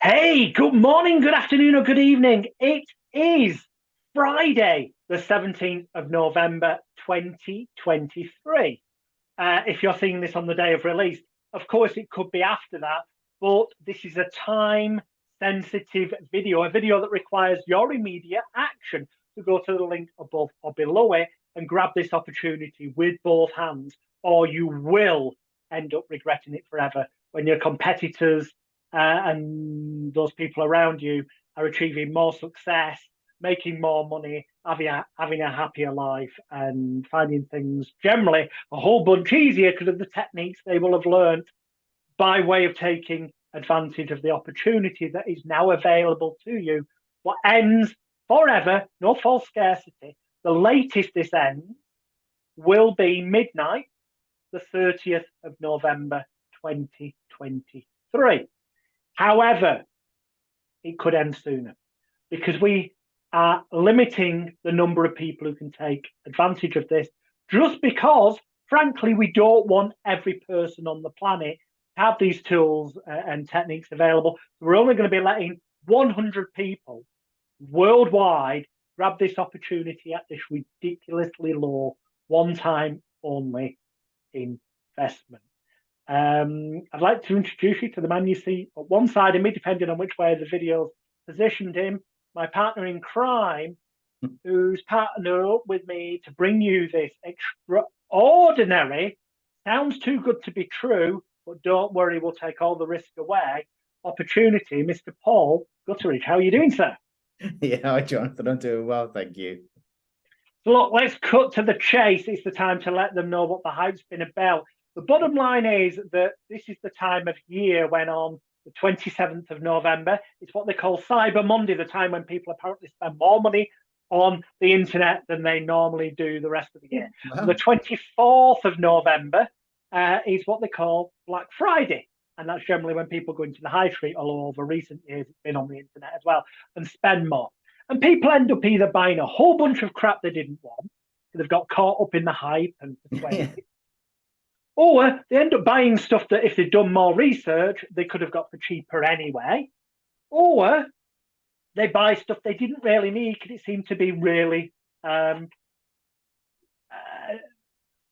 Hey, good morning, good afternoon, or good evening. It is Friday, the 17th of November, 2023. If you're seeing this on the day of release, of course, it could be after that, but this is a time sensitive video, a video that requires your immediate action to go to the link above or below it and grab this opportunity with both hands, or you will end up regretting it forever when your competitors and those people around you are achieving more success, making more money, having a happier life, and finding things generally a whole bunch easier because of the techniques they will have learned by way of taking advantage of the opportunity that is now available to you. What ends forever, no false scarcity. The latest this ends will be midnight, the 30th of November, 2023. However, it could end sooner because we are limiting the number of people who can take advantage of this just because, frankly, we don't want every person on the planet to have these tools and techniques available. We're only going to be letting 100 people worldwide grab this opportunity at this ridiculously low, one-time only investment. I'd like to introduce you to the man you see at one side of me, depending on which way the video's positioned him, my partner in crime, who's partnered up with me to bring you this extraordinary, sounds too good to be true, but don't worry, we'll take all the risk away, opportunity, Mr. Paul Gutteridge. How are you doing, sir? Yeah, hi, Jonathan. I'm doing well, thank you. So look, let's cut to the chase. It's the time to let them know what the hype's been about. The bottom line is that this is the time of year when on the 27th of November, it's what they call Cyber Monday, the time when people apparently spend more money on the internet than they normally do the rest of the year. Wow. The 24th of November is what they call Black Friday. And that's generally when people go into the high street, although over recent years it's been on the internet as well, and spend more. And people end up either buying a whole bunch of crap they didn't want, they've got caught up in the hype and persuaded, or they end up buying stuff that if they'd done more research, they could have got for cheaper anyway, or they buy stuff they didn't really need because it seemed to be really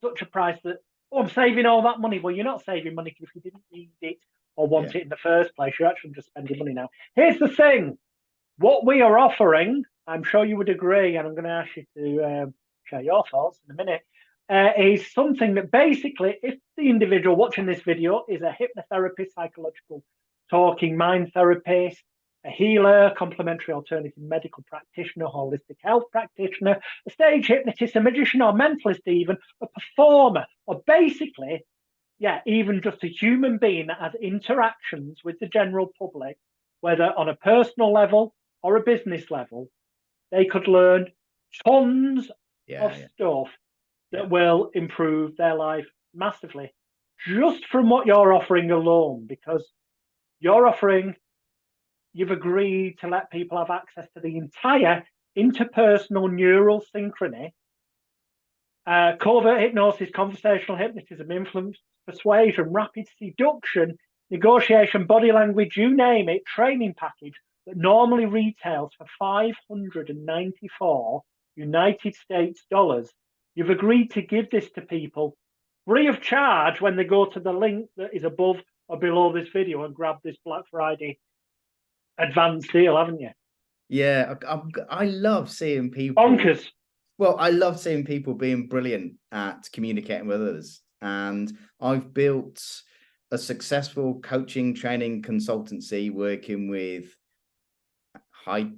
such a price that, oh, I'm saving all that money. Well, you're not saving money if you didn't need it or want it in the first place. You're actually just spending money now. Here's the thing. What we are offering, I'm sure you would agree, and I'm going to ask you to share your thoughts in a minute, is something that basically, if the individual watching this video is a hypnotherapist, psychological talking mind therapist, a healer, complementary alternative medical practitioner, holistic health practitioner, a stage hypnotist, a magician or mentalist even, a performer, or basically, yeah, even just a human being that has interactions with the general public, whether on a personal level or a business level, they could learn tons of stuff that will improve their life massively just from what you're offering alone, because you're offering, you've agreed to let people have access to the entire interpersonal neural synchrony, covert hypnosis, conversational hypnotism, influence, persuasion, rapid seduction, negotiation, body language, you name it, training package that normally retails for 594 United States dollars. You've agreed to give this to people free of charge when they go to the link that is above or below this video and grab this Black Friday advanced deal, haven't you? Yeah, I love seeing people. Bonkers. Well, I love seeing people being brilliant at communicating with others. And I've built a successful coaching, training, consultancy working with high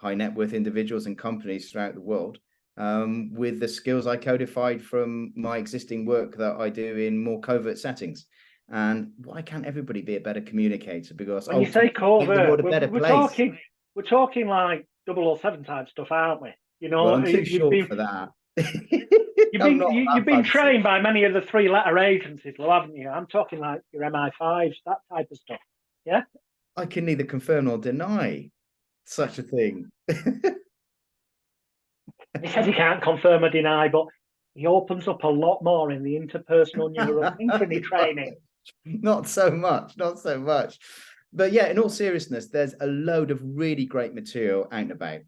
net worth individuals and companies throughout the world, with the skills I codified from my existing work that I do in more covert settings. And why can't everybody be a better communicator? Because when you say covert, we're talking like 007 type stuff, aren't we? You know, well, I'm too short for that. You've been trained by many of the three-letter agencies, though, haven't you? I'm talking like your MI5s, that type of stuff. Yeah, I can neither confirm nor deny such a thing. He says he can't confirm or deny, but he opens up a lot more in the interpersonal neural synchrony training. Not so much, not so much. But yeah, in all seriousness, there's a load of really great material out and about.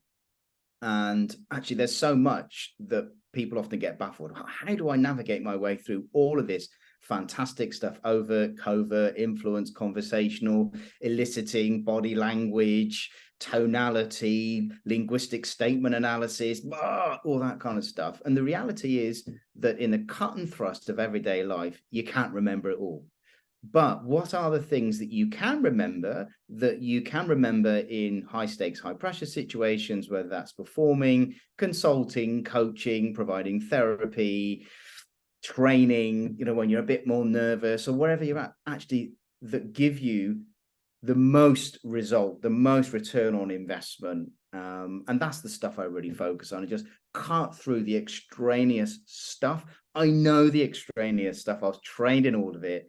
And actually, there's so much that people often get baffled. How do I navigate my way through all of this fantastic stuff? Overt, covert, influence, conversational, eliciting, body language, tonality, linguistic statement analysis, all that kind of stuff. And the reality is that in the cut and thrust of everyday life, you can't remember it all. But what are the things that you can remember in high stakes, high pressure situations, whether that's performing, consulting, coaching, providing therapy, training, when you're a bit more nervous or wherever you're at, actually that give you the most result, the most return on investment. And that's the stuff I really focus on. I just cut through the extraneous stuff. I know the extraneous stuff. I was trained in all of it.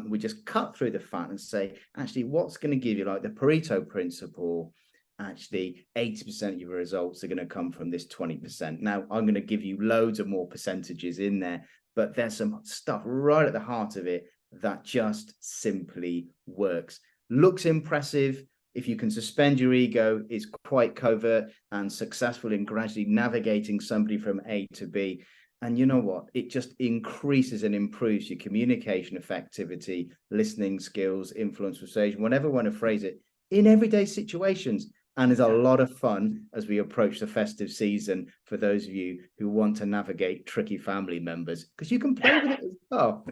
We just cut through the fat and say, actually, what's going to give you, like the Pareto principle, actually 80% of your results are going to come from this 20%. Now, I'm going to give you loads of more percentages in there, but there's some stuff right at the heart of it that just simply works. Looks impressive. If you can suspend your ego, is quite covert and successful in gradually navigating somebody from A to B. And you know what? It just increases and improves your communication effectivity, listening skills, influence, persuasion, whatever you want to phrase it, in everyday situations. And is a lot of fun as we approach the festive season for those of you who want to navigate tricky family members, because you can play with it as well.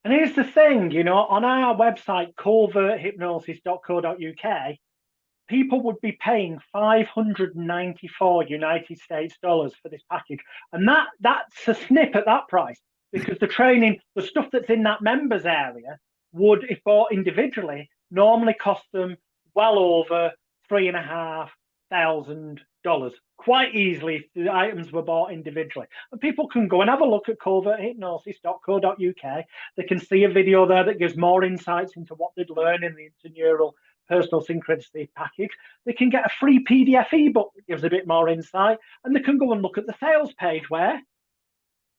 And here's the thing, on our website, coverthypnosis.co.uk, people would be paying 594 United States dollars for this package. And that's a snip at that price, because the training, the stuff that's in that members area would, if bought individually, normally cost them well over $3,500 quite easily if the items were bought individually. And people can go and have a look at coverthypnosis.co.uk. They can see a video there that gives more insights into what they'd learn in the interneural personal synchronicity package. They can get a free PDF ebook that gives a bit more insight, and they can go and look at the sales page where,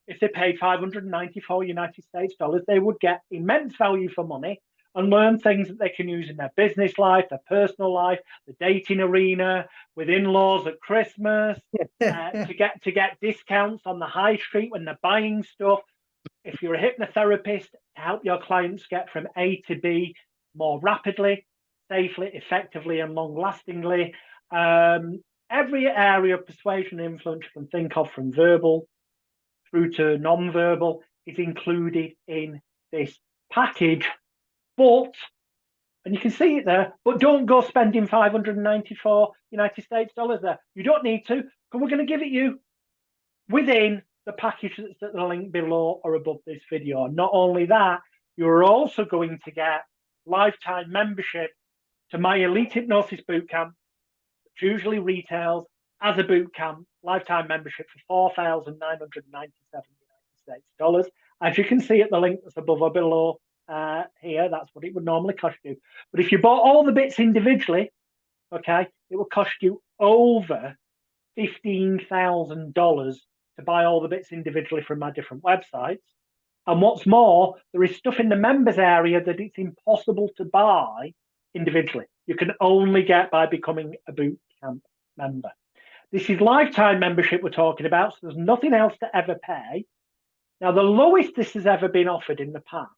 if they paid 594 United States dollars, they would get immense value for money and learn things that they can use in their business life, their personal life, the dating arena, with in-laws at Christmas, to get discounts on the high street when they're buying stuff. If you're a hypnotherapist, to help your clients get from A to B more rapidly, safely, effectively, and long-lastingly. Every area of persuasion and influence you can think of, from verbal through to non-verbal, is included in this package. But, and you can see it there, but don't go spending 594 United States dollars there. You don't need to, because we're going to give it you within the package that's at the link below or above this video. Not only that, you're also going to get lifetime membership to my Elite Hypnosis Bootcamp, which usually retails as a bootcamp, lifetime membership for $4,997 United States dollars. As you can see at the link that's above or below here, that's what it would normally cost you. But if you bought all the bits individually, okay, it will cost you over $15,000 to buy all the bits individually from my different websites. And what's more, there is stuff in the members area that it's impossible to buy individually. You can only get by becoming a bootcamp member. This is lifetime membership we're talking about, so there's nothing else to ever pay. Now, the lowest this has ever been offered in the past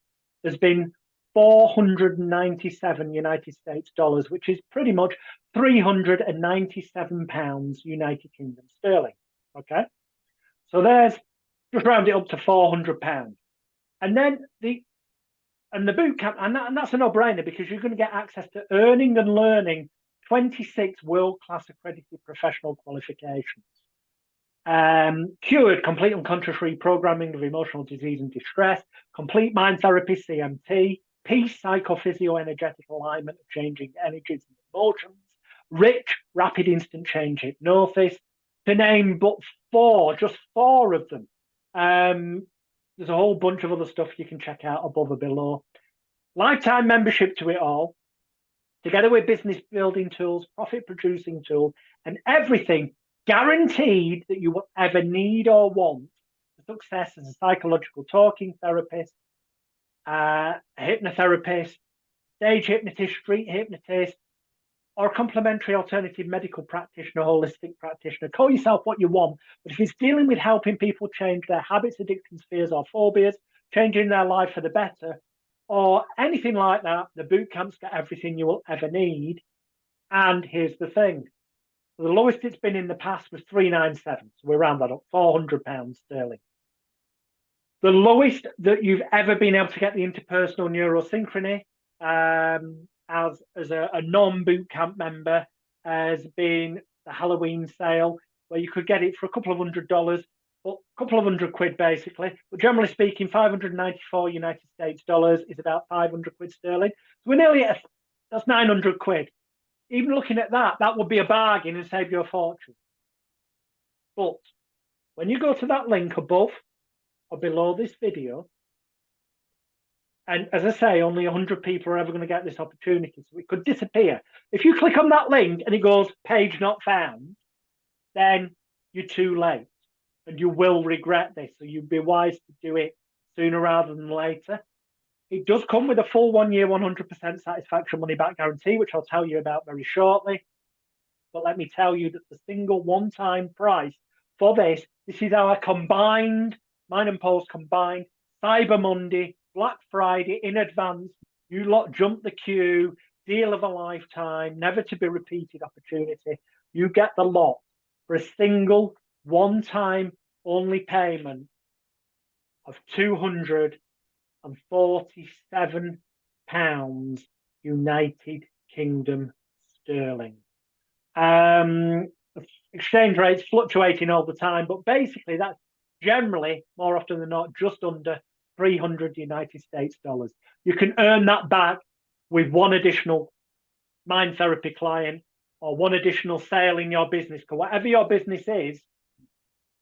has been 497 United States dollars, which is pretty much 397 pounds United Kingdom sterling. Okay, so there's, just round it up to 400 pounds, and then the bootcamp, and that's a no-brainer, because you're going to get access to earning and learning 26 world-class accredited professional qualifications. Cured complete unconscious reprogramming of emotional disease and distress, complete mind therapy, CMT, peace, psychophysio-energetic alignment of changing energies and emotions, rich, rapid, instant change hypnosis, to name but just four of them. There's a whole bunch of other stuff you can check out above or below. Lifetime membership to it all, together with business building tools, profit producing tools, and everything guaranteed that you will ever need or want for success as a psychological talking therapist, a hypnotherapist, stage hypnotist, street hypnotist, or a complementary alternative medical practitioner, holistic practitioner. Call yourself what you want. But if it's dealing with helping people change their habits, addictions, fears, or phobias, changing their life for the better, or anything like that, the boot camp's got everything you will ever need. And here's the thing. The lowest it's been in the past was 397. So we're round that up, £400 sterling. The lowest that you've ever been able to get the interpersonal neurosynchrony as a non-boot camp member has been the Halloween sale, where you could get it for a couple of $100, but a couple of £100 basically. But generally speaking, 594 United States dollars is about 500 quid sterling. So we're nearly at, that's 900 quid. Even looking at that, that would be a bargain and save you a fortune. But when you go to that link above or below this video, and as I say, only 100 people are ever going to get this opportunity, so it could disappear. If you click on that link and it goes page not found, then you're too late and you will regret this. So you'd be wise to do it sooner rather than later. It does come with a full 1 year, 100% satisfaction money back guarantee, which I'll tell you about very shortly. But let me tell you that the single one-time price for this is our combined, mine and Paul's combined, Cyber Monday, Black Friday in advance. You lot jump the queue, deal of a lifetime, never to be repeated opportunity. You get the lot for a single one-time only payment of £247 United Kingdom sterling. Exchange rates fluctuating all the time, but basically that's generally, more often than not, just under 300 United States dollars. You can earn that back with one additional mind therapy client or one additional sale in your business. Because whatever your business is,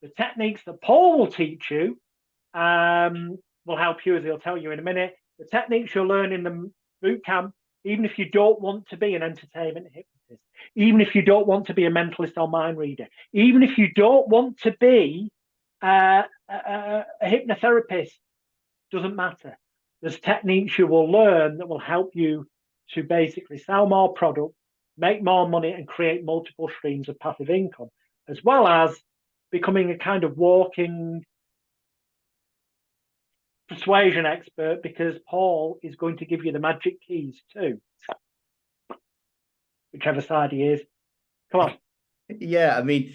the techniques that Paul will teach you will help you, as he'll tell you in a minute. The techniques you'll learn in the boot camp, even if you don't want to be an entertainment hypnotist, even if you don't want to be a mentalist or mind reader, even if you don't want to be a hypnotherapist, doesn't matter. There's techniques you will learn that will help you to basically sell more product, make more money, and create multiple streams of passive income, as well as becoming a kind of walking persuasion expert, because Paul is going to give you the magic keys too, whichever side he is. Come on. Yeah, I mean,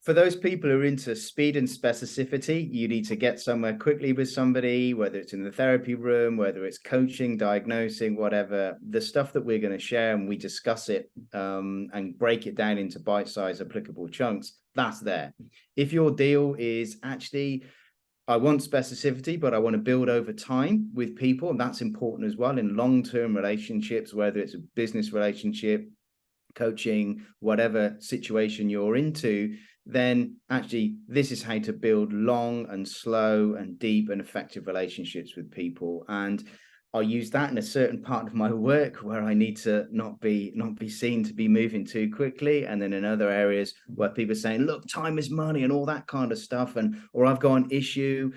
for those people who are into speed and specificity, you need to get somewhere quickly with somebody, whether it's in the therapy room, whether it's coaching, diagnosing, whatever. The stuff that we're going to share and we discuss it and break it down into bite-sized applicable chunks, that's there. If your deal is actually, I want specificity, but I want to build over time with people, and that's important as well in long-term relationships, whether it's a business relationship, coaching, whatever situation you're into, then actually this is how to build long and slow and deep and effective relationships with people. And I'll use that in a certain part of my work where I need to not be seen to be moving too quickly, and then in other areas where people are saying, look, time is money and all that kind of stuff, and or I've got an issue.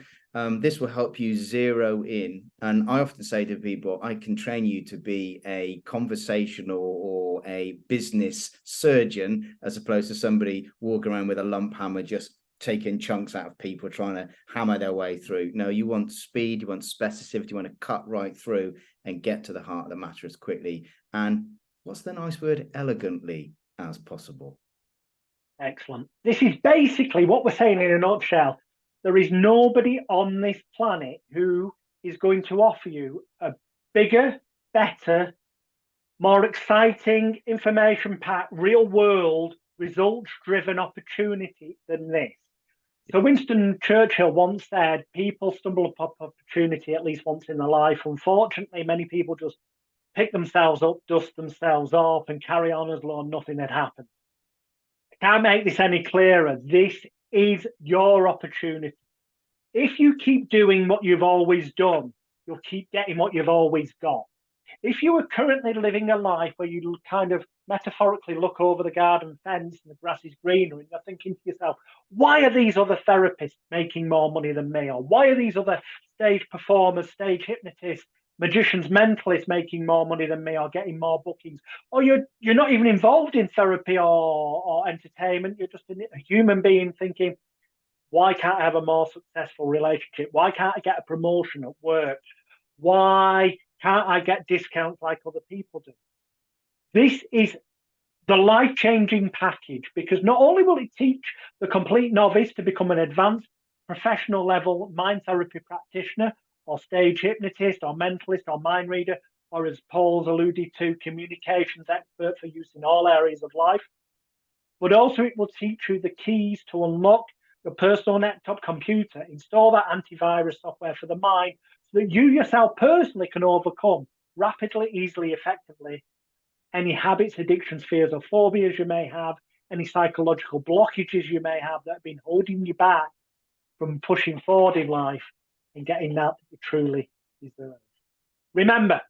This will help you zero in. And I often say to people, I can train you to be a conversational or a business surgeon, as opposed to somebody walking around with a lump hammer, just taking chunks out of people, trying to hammer their way through. No, you want speed, you want specificity, you want to cut right through and get to the heart of the matter as quickly. And what's the nice word? Elegantly as possible. Excellent. This is basically what we're saying in a nutshell. There is nobody on this planet who is going to offer you a bigger, better, more exciting, information-packed, real-world, results-driven opportunity than this. So Winston Churchill once said, people stumble upon opportunity at least once in their life. Unfortunately, many people just pick themselves up, dust themselves off, and carry on as though nothing had happened. I can't make this any clearer. This is your opportunity. If you keep doing what you've always done, you'll keep getting what you've always got. If you are currently living a life where you kind of metaphorically look over the garden fence and the grass is greener, and you're thinking to yourself, why are these other therapists making more money than me? Or why are these other stage performers, stage hypnotists magicians, mentalists making more money than me or getting more bookings, or you're not even involved in therapy or entertainment. You're just a human being thinking, why can't I have a more successful relationship? Why can't I get a promotion at work? Why can't I get discounts like other people do? This is the life-changing package, because not only will it teach the complete novice to become an advanced professional level mind therapy practitioner or stage hypnotist or mentalist or mind reader, or as Paul's alluded to, communications expert for use in all areas of life, but also it will teach you the keys to unlock your personal laptop computer, install that antivirus software for the mind so that you yourself personally can overcome rapidly, easily, effectively any habits, addictions, fears, or phobias you may have, any psychological blockages you may have that have been holding you back from pushing forward in life and getting that you truly deserve. Remember,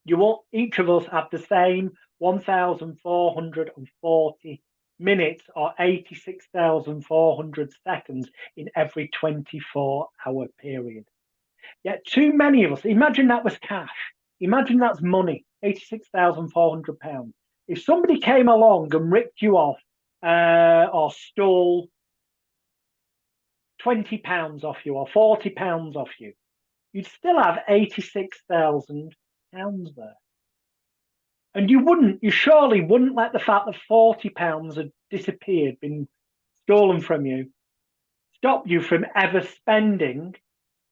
you will each of us have the same 1,440 minutes or 86,400 seconds in every 24-hour period. Yet too many of us, imagine that was cash. Imagine that's money, £86,400. If somebody came along and ripped you off or stole £20 off you or £40 off you, you'd still have £86,000 there. And you surely wouldn't let the fact that £40 had disappeared, been stolen from you, stop you from ever spending,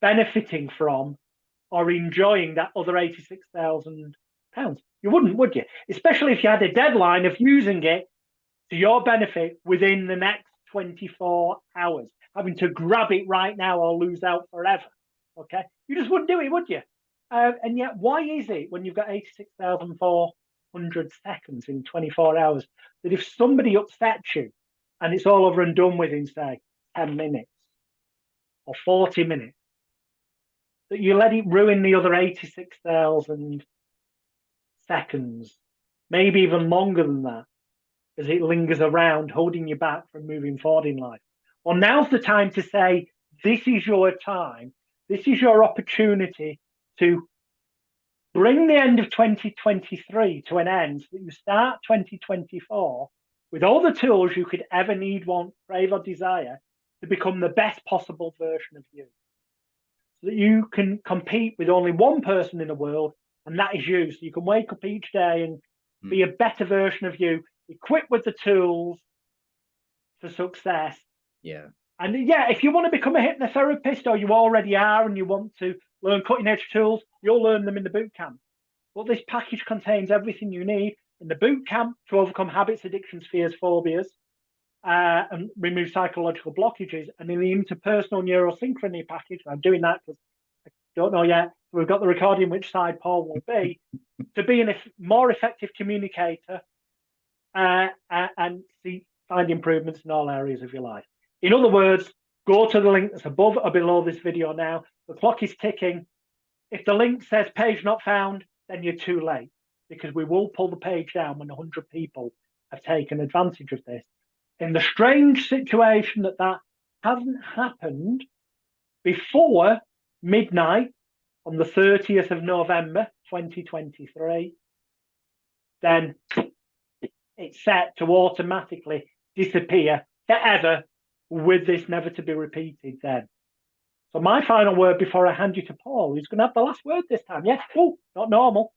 benefiting from, or enjoying that other £86,000. You wouldn't, would you? Especially if you had a deadline of using it to your benefit within the next 24 hours, having to grab it right now or lose out forever. Okay? You just wouldn't do it, would you? And yet, why is it when you've got 86,400 seconds in 24 hours that if somebody upsets you and it's all over and done with in, say, 10 minutes or 40 minutes, that you let it ruin the other 86,000 seconds, maybe even longer than that, as it lingers around, holding you back from moving forward in life? Well, now's the time to say, this is your time. This is your opportunity to bring the end of 2023 to an end so that you start 2024 with all the tools you could ever need, want, crave, or desire to become the best possible version of you. So that you can compete with only one person in the world, and that is you. So you can wake up each day and be a better version of you, equipped with the tools for success. Yeah. And yeah, if you want to become a hypnotherapist, or you already are and you want to learn cutting edge tools, you'll learn them in the boot camp. But this package contains everything you need in the boot camp to overcome habits, addictions, fears, phobias, and remove psychological blockages. And in the interpersonal neurosynchrony package, I'm doing that because I don't know yet, we've got the recording which side Paul will be, to be a more effective communicator and find improvements in all areas of your life. In other words, go to the link that's above or below this video now. The clock is ticking. If the link says page not found, then you're too late, because we will pull the page down when 100 people have taken advantage of this. In the strange situation that hasn't happened before midnight on the 30th of November, 2023, then it's set to automatically disappear forever, with this never to be repeated then. So my final word before I hand you to Paul, who's going to have the last word this time. Yes, not normal.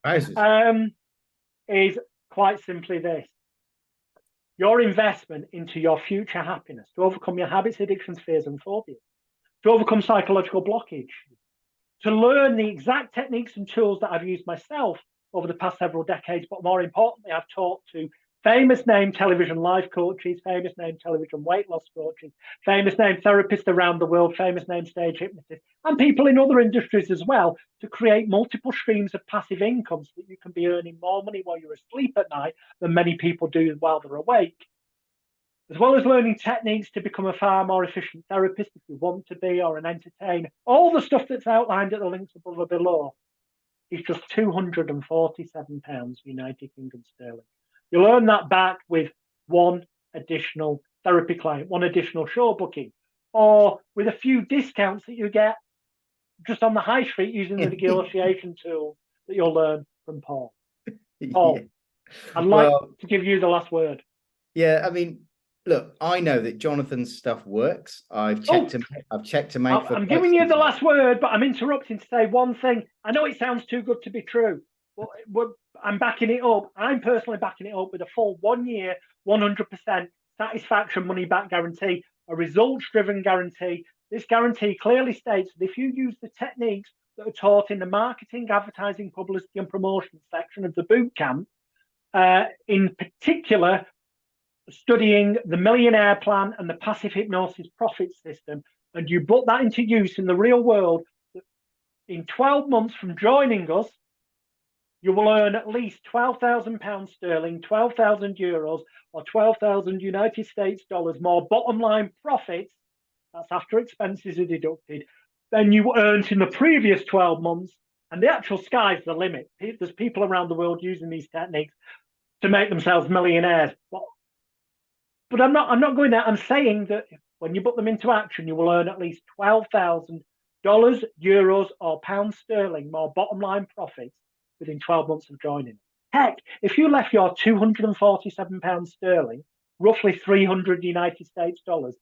Is quite simply this. Your investment into your future happiness, to overcome your habits, addictions, fears, and phobias, to overcome psychological blockage, to learn the exact techniques and tools that I've used myself over the past several decades, but more importantly, I've taught to famous name television life coaches, famous name television weight loss coaches, famous name therapists around the world, famous name stage hypnotists, and people in other industries as well, to create multiple streams of passive income so that you can be earning more money while you're asleep at night than many people do while they're awake. As well as learning techniques to become a far more efficient therapist if you want to be, or an entertainer. All the stuff that's outlined at the links above or below is just £247 United Kingdom sterling. You'll earn that back with one additional therapy client, one additional show booking, or with a few discounts that you get just on the high street using the negotiation tool that you'll learn from Paul. Paul, Yeah. I'd like to give you the last word. Yeah, I mean, look, I know that Jonathan's stuff works. I've checked him. I've checked him out. I'm giving you the last word, but I'm interrupting to say one thing. I know it sounds too good to be true, but I'm backing it up. I'm personally backing it up with a full 1 year, 100% satisfaction money back guarantee, a results-driven guarantee. This guarantee clearly states that if you use the techniques that are taught in the marketing, advertising, publicity, and promotion section of the boot camp, in particular, studying the millionaire plan and the passive hypnosis profit system, and you put that into use in the real world, in 12 months from joining us, you will earn at least £12,000 sterling, 12,000 euros, or 12,000 United States dollars more bottom line profits. That's after expenses are deducted, than you earned in the previous 12 months. And the actual sky's the limit. There's people around the world using these techniques to make themselves millionaires. But I'm not going there. I'm saying that when you put them into action, you will earn at least $12,000, euros, or pounds sterling more bottom line profits within 12 months of joining. Heck, if you left your £247 sterling, roughly 300 United States dollars,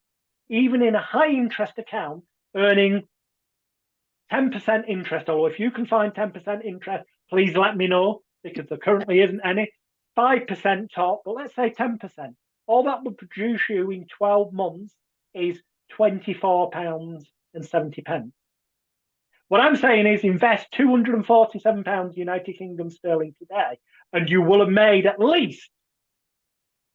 even in a high interest account, earning 10% interest, or if you can find 10% interest, please let me know, because there currently isn't any. 5% top, but let's say 10%. All that would produce you in 12 months is £24.70. What I'm saying is invest £247 United Kingdom sterling today, and you will have made at least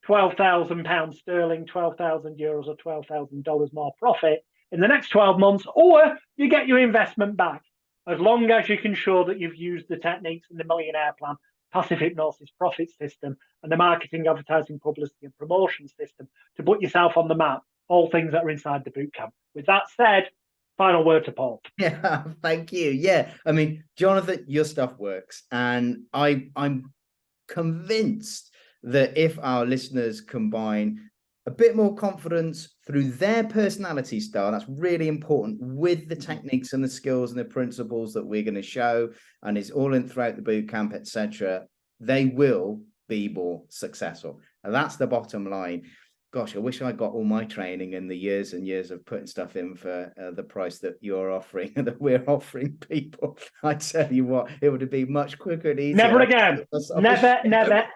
£12,000 sterling, 12,000 euros, or $12,000 more profit in the next 12 months, or you get your investment back, as long as you can show that you've used the techniques in the millionaire plan, passive hypnosis profit system, and the marketing, advertising, publicity, and promotion system to put yourself on the map, all things that are inside the boot camp. With that said, final word to Paul. Yeah, thank you. Yeah, I mean, Jonathan, your stuff works. And I'm convinced that if our listeners combine a bit more confidence through their personality style, that's really important, with the techniques and the skills and the principles that we're going to show, and it's all in throughout the boot camp, etc., they will be more successful. And that's the bottom line. Gosh, I wish I got all my training and the years and years of putting stuff in for the price that you're offering and that we're offering people. I tell you what, it would have been much quicker and easier. Never again. Never,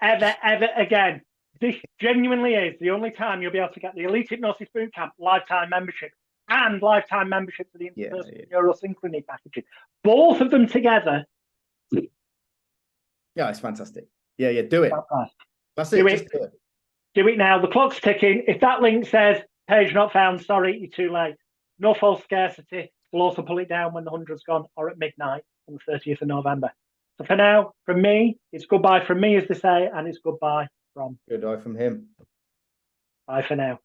ever again. This genuinely is the only time you'll be able to get the Elite Hypnosis Bootcamp lifetime membership and lifetime membership to the Interpersonal Neurosynchrony packaging. Both of them together. Yeah, it's fantastic. Yeah, do it. That's it. Do it. Do it now. The clock's ticking. If that link says page not found, sorry, you're too late. No false scarcity. We'll also pull it down when the 100's gone, or at midnight on the 30th of November. So for now, from me, it's goodbye from me, as they say, and it's goodbye from... Goodbye from him. Bye for now.